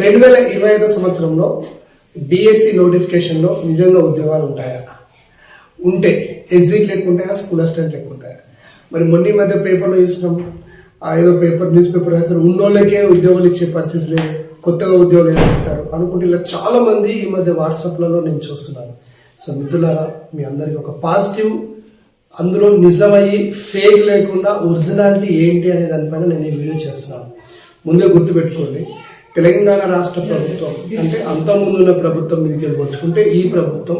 2025 సంవత్సరంలో డిఎస్సి నోటిఫికేషన్లో నిజంగా ఉద్యోగాలు ఉంటాయా? ఉంటే ఎగ్జిట్ లెక్క ఉంటాయా, స్కూల్ అసిస్టెంట్ లెక్క ఉంటాయా? మరి మొన్న మధ్య పేపర్లో చూసినాం, ఏదో న్యూస్ పేపర్ రాశారు, ఉన్నోళ్ళకే ఉద్యోగాలు ఇచ్చే పరిస్థితి లేదు, కొత్తగా ఉద్యోగాలు ఇస్తారు అనుకుంటే ఇలా చాలా మంది ఈ మధ్య వాట్సాప్లలో నేను చూస్తున్నాను. సో మిత్రులారా, మీ అందరికి ఒక పాజిటివ్, అందులో నిజమయ్యి ఫేక్ లేకుండా ఒరిజినాలిటీ ఏంటి అనే దానిపైన నేను ఈ వీడియో చేస్తున్నాను. ముందే గుర్తుపెట్టుకోండి, తెలంగాణ రాష్ట్ర ప్రభుత్వం అంటే అంతకుముందు ఉన్న ప్రభుత్వం మీదకి వెళ్ళి ఈ ప్రభుత్వం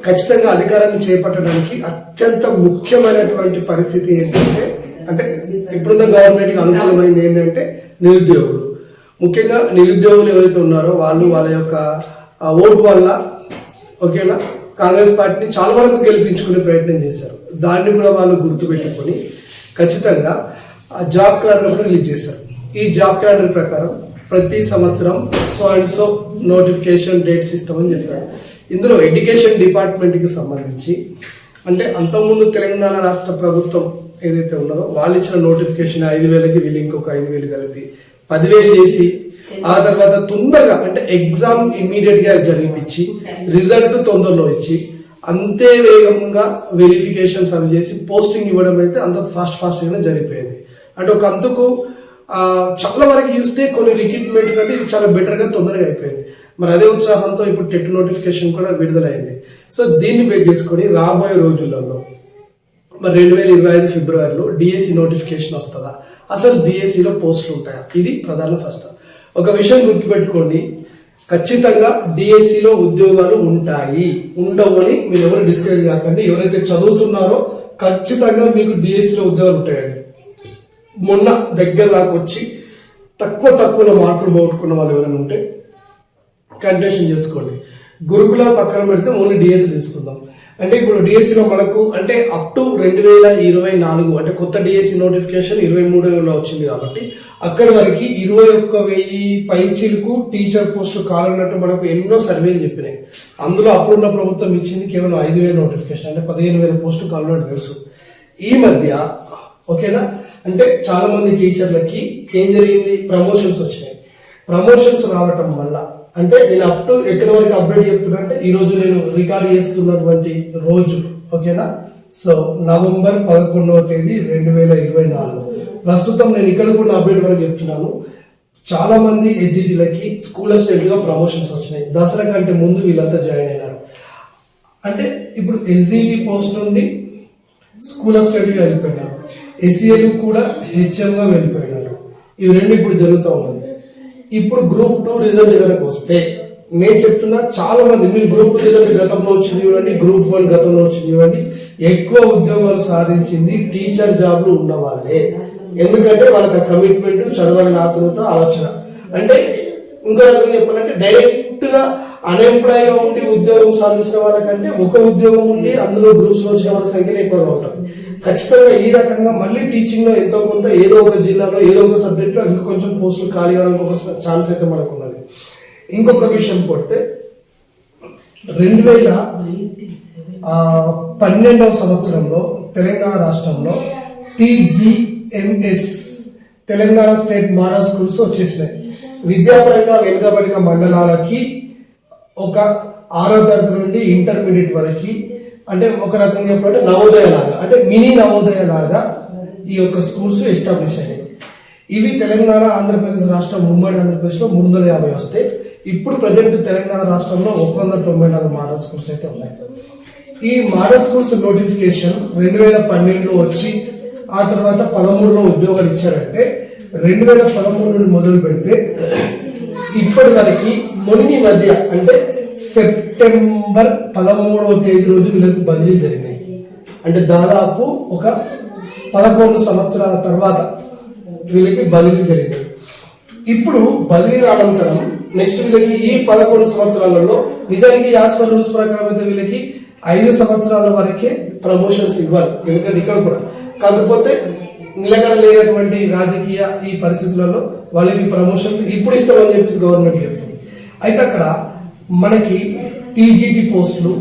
ఖచ్చితంగా అధికారాన్ని చేపట్టడానికి అత్యంత ముఖ్యమైనటువంటి పరిస్థితి ఏంటంటే, అంటే ఇప్పుడున్న గవర్నమెంట్కి అనుకూలమైంది ఏంటంటే నిరుద్యోగులు. ముఖ్యంగా నిరుద్యోగులు ఎవరైతే ఉన్నారో వాళ్ళ యొక్క ఓటు వల్ల ఓకేనా కాంగ్రెస్ పార్టీని చాలా వరకు గెలిపించుకునే ప్రయత్నం చేశారు. దాన్ని కూడా వాళ్ళు గుర్తుపెట్టుకొని ఖచ్చితంగా జాబ్ క్యాలెండర్ రిలీజ్ చేశారు. ఈ జాబ్ క్యాలెండర్ ప్రకారం ప్రతి సంవత్సరం so and so notification dates ఇస్తామని చెప్పారు. ఇందులో ఎడ్యుకేషన్ డిపార్ట్మెంట్కి సంబంధించి అంటే అంతకుముందు తెలంగాణ రాష్ట్ర ప్రభుత్వం ఏదైతే ఉన్నదో వాళ్ళు ఇచ్చిన నోటిఫికేషన్ 5,000కి వీళ్ళు ఇంకొక 5,000 కలిపి 10,000 చేసి ఆ తర్వాత తొందరగా అంటే ఎగ్జామ్ ఇమ్మీడియట్ గా జరిపించి రిజల్ట్ తొందరలో ఇచ్చి అంతే వేగంగా వెరిఫికేషన్స్ అవి చేసి పోస్టింగ్ ఇవ్వడం అయితే అంత ఫాస్ట్ గా జరిగిపోయింది. అంటే ఒక అంతకు చాలా వరకు చూస్తే కొన్ని రిక్రూట్మెంట్ కంటే ఇది చాలా బెటర్ గా తొందరగా అయిపోయింది. మరి అదే ఉత్సాహంతో ఇప్పుడు టెట్ నోటిఫికేషన్ కూడా విడుదలైంది. సో దీన్ని బేస్ చేసుకొని రాబోయే రోజులలో మరి 2025 ఫిబ్రవరిలో డిఎస్సి నోటిఫికేషన్ వస్తుందా, అసలు డిఎస్సిలో పోస్టులు ఉంటాయా, ఇది ప్రధాన ఫస్ట్. ఒక విషయం గుర్తుపెట్టుకోండి, ఖచ్చితంగా డిఎస్సిలో ఉద్యోగాలు ఉంటాయి, ఉండవు అని మీరు ఎవరు డిస్కరేజ్ కాకండి. ఎవరైతే చదువుతున్నారో ఖచ్చితంగా మీకు డిఎస్సిలో ఉద్యోగాలు ఉంటాయండి. మొన్న దగ్గర దాకా వచ్చి తక్కువ మార్కులు పోగొట్టుకున్న వాళ్ళు ఎవరైనా ఉంటే కంటిన్యూషన్ చేసుకోండి. గురుకుల పక్కన పెడితే ఓన్లీ డిఎస్సి తీసుకుందాం. అంటే ఇప్పుడు డిఎస్సిలో మనకు అంటే అప్ టు 2024 అంటే కొత్త డిఎస్సి నోటిఫికేషన్ 23లో వచ్చింది కాబట్టి అక్కడి వరకు 21,000 పైచీలకు టీచర్ పోస్టులు కావాలన్నట్టు మనకు ఎన్నో సర్వేలు చెప్పినాయి. అందులో అప్పుడున్న ప్రభుత్వం ఇచ్చింది కేవలం 5,000 నోటిఫికేషన్, అంటే 15,000 పోస్టులు కావాలన్నట్టు తెలుసు. ఈ మధ్య ఓకేనా అంటే చాలా మంది టీచర్లకి ఏం జరిగింది, ప్రమోషన్స్ వచ్చినాయి. ప్రమోషన్స్ రావటం వల్ల అంటే నేను అప్ టు ఎక్కడి వరకు అప్డేట్ చెప్తున్నా అంటే ఈ రోజు నేను రికార్డ్ చేస్తున్నటువంటి రోజు ఓకేనా. సో నవంబర్ 11వ తేదీ 2024 ప్రస్తుతం నేను ఇక్కడ కూడా అప్డేట్ వరకు చెప్తున్నాను. చాలా మంది ఎడ్జిటీలకి స్కూల్ అసిస్టెంట్ గా ప్రమోషన్స్ వచ్చినాయి. దసరా కంటే ముందు వీళ్ళంతా జాయిన్ అయినారు. అంటే ఇప్పుడు ఎస్జిటి పోస్ట్ నుండి స్కూల్ అసిస్టెంట్ గా వెళ్ళిపోయినారు, ఎస్సీఏలు కూడా హెచ్ఎం గా వెళ్ళిపోయినారు. ఇవి రెండు ఇప్పుడు జరుగుతూ ఉంది. ఇప్పుడు గ్రూప్ 2 రిజల్ట్ కనుక వస్తే నేను చెప్తున్నా, చాలా మంది మీరు గ్రూప్ 2 రిజల్ట్ గతంలో వచ్చింది ఇవ్వండి, గ్రూప్ 1 గతంలో వచ్చింది ఇవ్వండి, ఎక్కువ ఉద్యోగాలు సాధించింది టీచర్ జాబ్లు ఉన్న వాళ్ళే. ఎందుకంటే వాళ్ళకి కమిట్మెంట్, చదవాలని ఆతృత, ఆలోచన. అంటే ఇంకో రకంగా చెప్పాలంటే డైరెక్ట్ గా అన్ఎంప్లాయ్ గా ఉండి ఉద్యోగం సాధించిన వాళ్ళకంటే ఒక ఉద్యోగం ఉండి అందులో గ్రూప్స్ లో వచ్చిన వాళ్ళ సంఖ్య ఎక్కువగా ఉంటుంది. ఖచ్చితంగా ఈ రకంగా మళ్ళీ టీచింగ్ లో ఎంతో కొంత ఏదో ఒక జిల్లాలో ఏదో ఒక సబ్జెక్ట్ లో ఇంకా కొంచెం పోస్టులు ఖాళీ అవడానికి ఒక ఛాన్స్ అయితే మనకు ఉన్నది. ఇంకొక విషయం పోతే 2012వ సంవత్సరంలో తెలంగాణ రాష్ట్రంలో TGMS Telangana state model schools వచ్చేసినాయి. విద్యాపరంగా వెనుకబడిన మండలాలకి ఒక 6వ తరగతి నుండి ఇంటర్మీడియట్ వరకు అంటే ఒక రకంగా చెప్పాలంటే నవోదయ లాగా, అంటే మినీ నవోదయ లాగా ఈ యొక్క స్కూల్స్ ఎస్టాబ్లిష్ అయ్యాయి. ఇవి తెలంగాణ, ఆంధ్రప్రదేశ్ రాష్ట్రం, ఉమ్మడి ఆంధ్రప్రదేశ్లో 350 వస్తే ఇప్పుడు ప్రజెంట్ తెలంగాణ రాష్ట్రంలో 194 మోడల్ స్కూల్స్ అయితే ఉన్నాయి. ఈ మోడల్ స్కూల్స్ నోటిఫికేషన్ 2012లో వచ్చి ఆ తర్వాత 13లో ఉద్యోగాలు ఇచ్చారంటే 2013 నుండి మొదలు పెడితే ఇప్పటి వరకు మొన్న మధ్య అంటే సెప్టెంబర్ 13వ తేదీ రోజు వీళ్ళకి బదిలీ జరిగినాయి. అంటే దాదాపు ఒక 11 సంవత్సరాల తర్వాత వీళ్ళకి బదిలీ జరిగినాయి. ఇప్పుడు బదిలీ అనంతరం నెక్స్ట్ వీళ్ళకి ఈ 11 సంవత్సరాలలో నిజానికి యాస్పర్ రూల్స్ ప్రకారం అయితే వీళ్ళకి 5 సంవత్సరాల వరకే ప్రమోషన్స్ ఇవ్వాలి. ఎందుకంటే ఇక్కడ కూడా కాకపోతే నిలకడ లేనటువంటి రాజకీయ ఈ పరిస్థితులలో వాళ్ళకి ప్రమోషన్స్ ఇప్పుడు ఇస్తామని చెప్పేసి గవర్నమెంట్ చెప్తుంది. అయితే అక్కడ మనకి టీజీటీ పోస్టులు,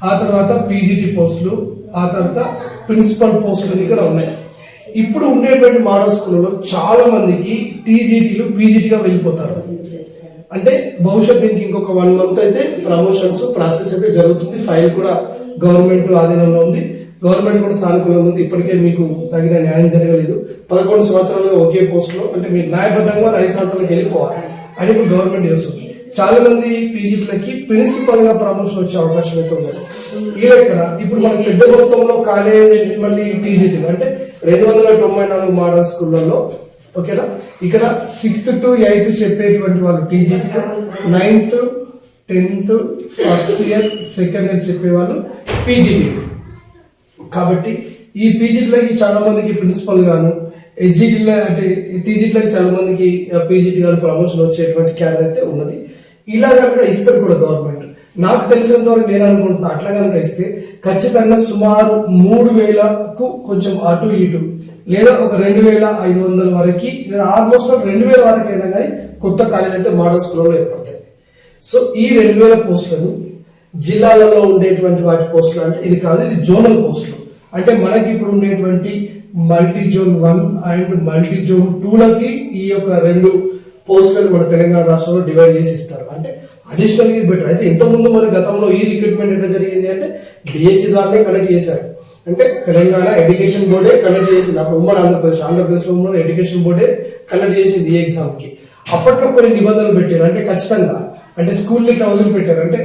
ఆ తర్వాత పీజీటీ పోస్టులు, ఆ తర్వాత ప్రిన్సిపల్ పోస్టులు ఇక్కడ ఉన్నాయి. ఇప్పుడు ఉండేటువంటి మోడల్ స్కూల్లో చాలా మందికి టీజీటీలు పీజీటీగా వెళ్ళిపోతారు. అంటే భవిష్యత్ దీనికి ఇంకొక 1 month అయితే ప్రమోషన్స్ ప్రాసెస్ అయితే జరుగుతుంది. ఫైల్ కూడా గవర్నమెంట్ ఆధీనంలో ఉంది, గవర్నమెంట్ కూడా సానుకూలంగా ఉంది. ఇప్పటికే మీకు తగిన న్యాయం జరగలేదు. 11 సంవత్సరాలు ఒకే పోస్ట్ లో, అంటే మీరు న్యాయబద్ధంగా 5 సంవత్సరాలకు వెళ్ళిపోవాలి అని ఇప్పుడు గవర్నమెంట్ చేస్తుంది. చాలా మంది పీజీలకి ప్రిన్సిపల్ గా ప్రమోషన్ వచ్చే అవకాశం అయితే ఉంది. ఈ లెక్కన ఇప్పుడు మనకి పెద్ద మొత్తంలో కాలేజీ మళ్ళీ టీజీటీ అంటే 294 మోడల్ స్కూళ్ళలో ఓకేనా. ఇక్కడ 6th to 8th చెప్పేటువంటి వాళ్ళు TGT, 9th 10th first year second year చెప్పేవాళ్ళు పీజీటీ. కాబట్టి ఈ పీజీటీలకి చాలా మందికి ప్రిన్సిపల్ గాను, హెచ్జిటీలో అంటే టీజీటీలకి చాలా మందికి పీజీటీ గాను ప్రమోషన్ వచ్చేటువంటి క్యాడర్ అయితే ఉన్నది. ఇలా కనుక ఇస్తారు కూడా గవర్నమెంట్. నాకు తెలిసినంత వరకు నేను అనుకుంటున్నా అట్లా కనుక ఇస్తే ఖచ్చితంగా సుమారు 3000కు కొంచెం అటు ఇటు లేదా ఒక 2500 వరకు లేదా ఆల్మోస్ట్ 2000 వరకు అయినా కానీ కొత్త కాలేజీలు అయితే మోడల్ స్కూల్లో ఏర్పడతాయి. సో ఈ 2000 పోస్టులను జిల్లాలలో ఉండేటువంటి వాటి పోస్టులు అంటే ఇది కాదు, ఇది జోనల్ పోస్టులు. అంటే మనకి ఇప్పుడు ఉండేటువంటి multi zone 1 and multi zone 2లకి ఈ యొక్క 2 పోస్టులను మన తెలంగాణ రాష్ట్రంలో డివైడ్ చేసి ఇస్తారు. అంటే అడిషనల్ ఇది బెటర్. అయితే ఇంతకుముందు మరి గతంలో ఈ రిక్రూట్మెంట్ ఎట్లా జరిగింది అంటే డిఎస్సి ద్వారానే కనెక్ట్ చేశారు. అంటే తెలంగాణ ఎడ్యుకేషన్ బోర్డే కనెక్ట్ చేసింది. అప్పుడు ఉమ్మడి ఆంధ్రప్రదేశ్లో ఉమ్మడి ఎడ్యుకేషన్ బోర్డే కనెక్ట్ చేసింది ఈ ఎగ్జామ్కి. అప్పట్లో కొన్ని నిబంధనలు పెట్టారు. అంటే ఖచ్చితంగా అంటే స్కూల్ని ఇట్లా వదిలిపెట్టారు. అంటే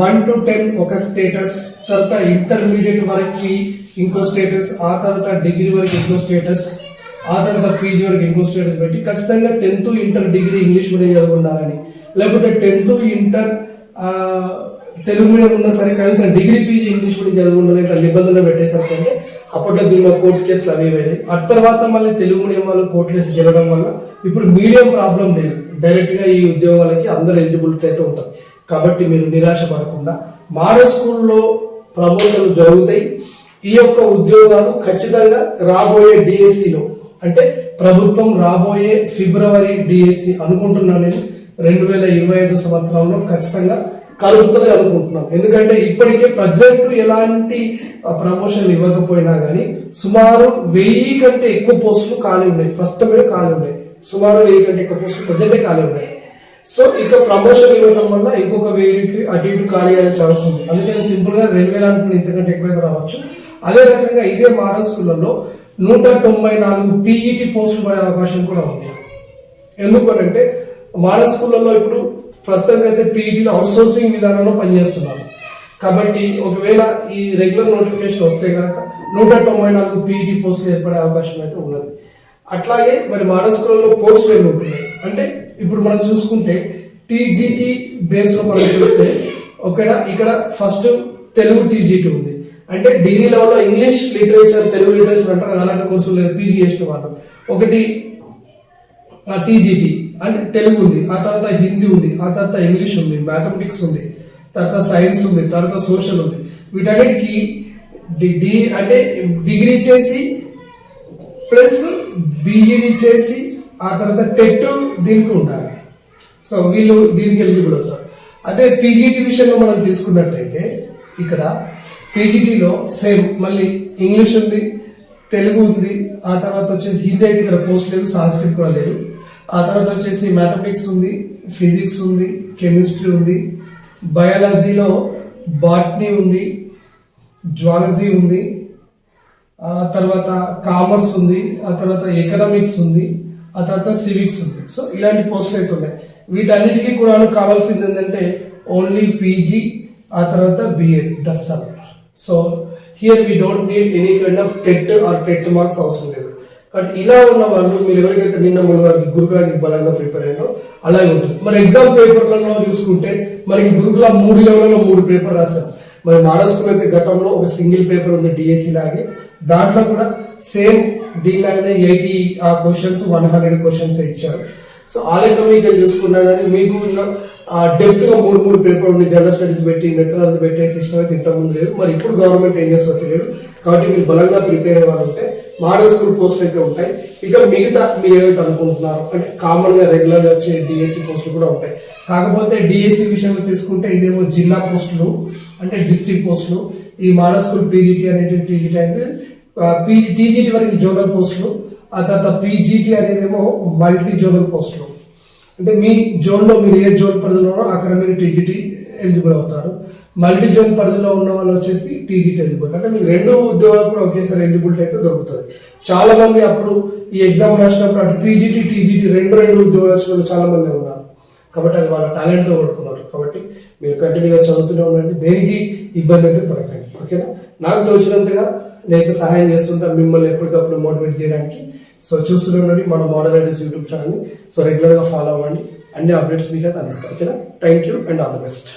1 to 10 ఒక స్టేటస్, తర్వాత ఇంటర్మీడియట్ వరకు ఇంకో స్టేటస్, ఆ తర్వాత డిగ్రీ వరకు ఇంకో స్టేటస్, ఆ తర్వాత పీజీ వరకు ఇంకో స్టేటస్ పెట్టి ఖచ్చితంగా 10th inter degree English medium చదువుకుండాలని, లేకపోతే 10th ఇంటర్ తెలుగు మీడియం ఉన్నా సరే కనీసం డిగ్రీ పీజీ ఇంగ్లీష్ మీడియం చదువుకుండాలని ఇట్లా నిబంధనలు పెట్టేసరికి అంటే అప్పట్లో దీనిలో కోర్టు కేసులు అవి ఇవి. ఆ తర్వాత మళ్ళీ తెలుగు మీడియం వాళ్ళు కోర్టు కేసు గెలవడం వల్ల ఇప్పుడు మీడియం ప్రాబ్లం లేదు, డైరెక్ట్ గా ఈ ఉద్యోగాలకి అందరూ ఎలిజిబిలిటీ అయితే ఉంటారు. కాబట్టి మీరు నిరాశ పడకుండా మోడల్ స్కూల్లో ప్రమోషన్లు జరుగుతాయి. ఈ యొక్క ఉద్యోగాలు ఖచ్చితంగా రాబోయే డిఎస్సిలో అంటే ప్రభుత్వం రాబోయే ఫిబ్రవరి డిఎస్సి అనుకుంటున్నాను నేను 2025 సంవత్సరంలో ఖచ్చితంగా కలుగుతుంది అనుకుంటున్నాం. ఎందుకంటే ఇప్పటికే ప్రజెంట్ ఎలాంటి ప్రమోషన్ ఇవ్వకపోయినా కానీ సుమారు 1000 కంటే ఎక్కువ పోస్టులు ఖాళీ ఉన్నాయి. ప్రస్తుతం ఖాళీ ఉన్నాయి, సుమారు 1000 కంటే ఎక్కువ పోస్టులు ప్రజెంటే ఖాళీ ఉన్నాయి. సో ఇక ప్రమోషన్ ఇవ్వడం వల్ల ఇంకొక 1000కి అటు ఇటు ఖాళీ అయ్యే ఛాన్స్ ఉంది. అందుకని సింపుల్ గా 2000 అనుకుని ఇంతకంటే ఎక్కువ రావచ్చు. అదే రకంగా ఇదే మోడల్ స్కూళ్ళలో 194 పీఈటీ పోస్టులు పడే అవకాశం కూడా ఉంది. ఎందుకంటే మోడల్ స్కూళ్ళలో ఇప్పుడు ప్రస్తుతానికి అయితే పీఈటీలో అవుట్సోర్సింగ్ విధానంలో పనిచేస్తున్నారు. కాబట్టి ఒకవేళ ఈ రెగ్యులర్ నోటిఫికేషన్ వస్తే కనుక 194 పీఈటీ పోస్టులు ఏర్పడే అవకాశం అయితే ఉన్నది. అట్లాగే మరి మోడల్ స్కూల్లో పోస్టులు ఏమి ఉంటున్నాయి అంటే ఇప్పుడు మనం చూసుకుంటే టీజీటీ బేస్ లో మనం చూస్తే ఇక్కడ ఫస్ట్ తెలుగు టీజీటీ ఉంది. అంటే డిగ్రీ లెవెల్లో ఇంగ్లీష్ లిటరేచర్, తెలుగు లిటరేచర్ అంటారు, అలాంటి కోర్సులు లేదు పీజీ చేసిన వాళ్ళు. ఒకటి టీజీటీ అంటే తెలుగు ఉంది, ఆ తర్వాత హిందీ ఉంది, ఆ తర్వాత ఇంగ్లీష్ ఉంది, మ్యాథమెటిక్స్ ఉంది, తర్వాత సైన్స్ ఉంది, తర్వాత సోషల్ ఉంది. వీటన్నిటికీ అంటే డిగ్రీ చేసి ప్లస్ బీఈడి చేసి ఆ తర్వాత టెట్ దీనికి ఉండాలి. సో వీళ్ళు దీనికి ఎలిజిబుల్ అవుతారు. అదే పీజీటీ విషయంలో మనం తీసుకున్నట్టయితే ఇక్కడ పీజీటీలో సేమ్ మళ్ళీ ఇంగ్లీష్ ఉంది, తెలుగు ఉంది, ఆ తర్వాత వచ్చేసి హిందీ అయితే ఇక్కడ పోస్ట్ లేదు, సాంస్క్రిట్ కూడా లేదు. ఆ తర్వాత వచ్చేసి మ్యాథమెటిక్స్ ఉంది, ఫిజిక్స్ ఉంది, కెమిస్ట్రీ ఉంది, బయాలజీలో బాటనీ ఉంది, జువాలజీ ఉంది, ఆ తర్వాత కామర్స్ ఉంది, ఆ తర్వాత ఎకనామిక్స్ ఉంది, ఆ తర్వాత సివిక్స్ ఉంది. సో ఇలాంటి పోస్టులు అయితే ఉన్నాయి. వీటన్నిటికీ కూడా కావాల్సింది ఏంటంటే ఓన్లీ పీజీ, ఆ తర్వాత BEd, that's all. So here we don't need any kind of TET or TET marks అవసరం లేదు. కాబట్టి ఇలా ఉన్న వాళ్ళు మీరు ఎవరికైతే నిన్న మొన్న గురుకులాకి బలంగా ప్రిపేర్ అయ్యారో అలాగే ఉంటుంది. మరి ఎగ్జామ్ పేపర్లలో చూసుకుంటే మనకి గురుకుల 3 లెవెల్లో 3 పేపర్ రాశారు. మరి మోడల్ స్కూల్ అయితే గతంలో ఒక సింగిల్ పేపర్ ఉంది డిఎస్సి లాగే, దాంట్లో కూడా సేమ్ దీనిలాగానే 80 క్వశ్చన్స్ 100 క్వశ్చన్స్ ఇచ్చారు. సో ఆ లెక్క మీకు చూసుకున్నా కానీ మీకు డెప్త్ గా 3 పేపర్ ఉంది, జనరల్ స్టడీస్ పెట్టి మెథడాలజీ పెట్టే సిస్టమ్ అయితే ఇంతకుముందు లేదు. మరి ఇప్పుడు గవర్నమెంట్ ఏం చేస్తుందో తెలియదు. కాబట్టి మీరు బలంగా ప్రిపేర్ అయ్యే వాళ్ళు ఉంటే మోడల్ స్కూల్ పోస్టులు అయితే ఉంటాయి. ఇక మిగతా మీరు ఏవైతే అనుకుంటున్నారు అంటే కామన్ గా రెగ్యులర్ గా వచ్చే డిఎస్సి పోస్టులు కూడా ఉంటాయి. కాకపోతే డిఎస్సి విషయంలో తీసుకుంటే ఇదేమో జిల్లా పోస్టులు అంటే డిస్ట్రిక్ట్ పోస్టులు, ఈ మోడల్ స్కూల్ పీజీటీ అనేది టీజీటీ అనేది టీజీటీ వరకు జోనల్ పోస్టులు, ఆ తర్వాత పీజీటీ అనేదేమో మల్టీ జోనల్ పోస్టులు. అంటే మీ జోన్లో మీరు ఏ జోన్ పరిధిలో ఉన్నారో అక్కడ మీరు టీజీటీ ఎలిజిబుల్ అవుతారు. మల్టీ జోన్ పరిధిలో ఉన్న వాళ్ళు వచ్చేసి టీజీటీ ఎలిజిబుల్. అంటే మీకు 2 ఉద్యోగాలు కూడా ఒకేసారి ఎలిజిబిలిటీ అయితే దొరుకుతుంది. చాలా మంది అప్పుడు ఈ ఎగ్జామ్ రాసినప్పుడు అటు పీజీటీ టీజీటీ రెండు ఉద్యోగాలు వచ్చిన వాళ్ళు చాలా మంది ఉన్నారు. కాబట్టి అది వాళ్ళ టాలెంట్తో కొడుకున్నారు. కాబట్టి మీరు కంటిన్యూగా చదువుతూనే ఉండండి, దేనికి ఇబ్బంది అయితే పడకండి. ఓకేనా? నాకు తోచినంతగా నేనైతే సహాయం చేస్తుంటాను మిమ్మల్ని ఎప్పటికప్పుడు మోటివేట్ చేయడానికి. సో చూస్తూనే ఉండండి మన మోడల్ ఐడీస్ యూట్యూబ్ ఛానల్ని. సో రెగ్యులర్గా ఫాలో అవ్వండి, అన్ని అప్డేట్స్ మీకు అయితే అందిస్తాను. ఓకేనా? Thank you and all the best.